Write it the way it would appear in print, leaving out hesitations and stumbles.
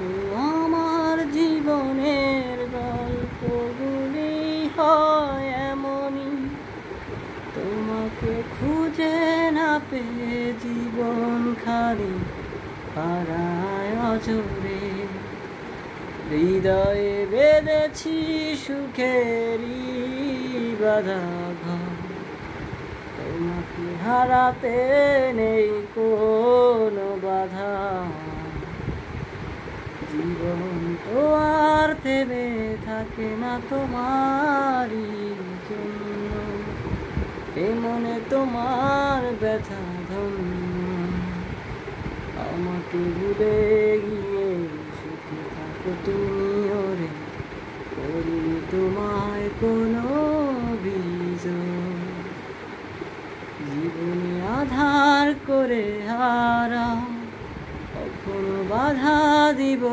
তো আমার জীবনের গল্পগুলি হয় এমনই, তোমাকে খুঁজে না পেয়ে জীবন খালি হারায় অজরে। হৃদয়ে বেঁধেছি সুখেরই বাধা ঘর, তোমাকে হারাতে নেই কোনো বাধা। জীবন তো আর থেমে থাকে না তোমারই জন্য, এ মনে তোমার ব্যথা ধন্য। আমাকে ভুলে গিয়ে সুখে থাকো তুমি ওরে, করিনি তোমায় কোনো অভিযোগ। জীবনে আধার করে হারাও, কখনো বাধা দিব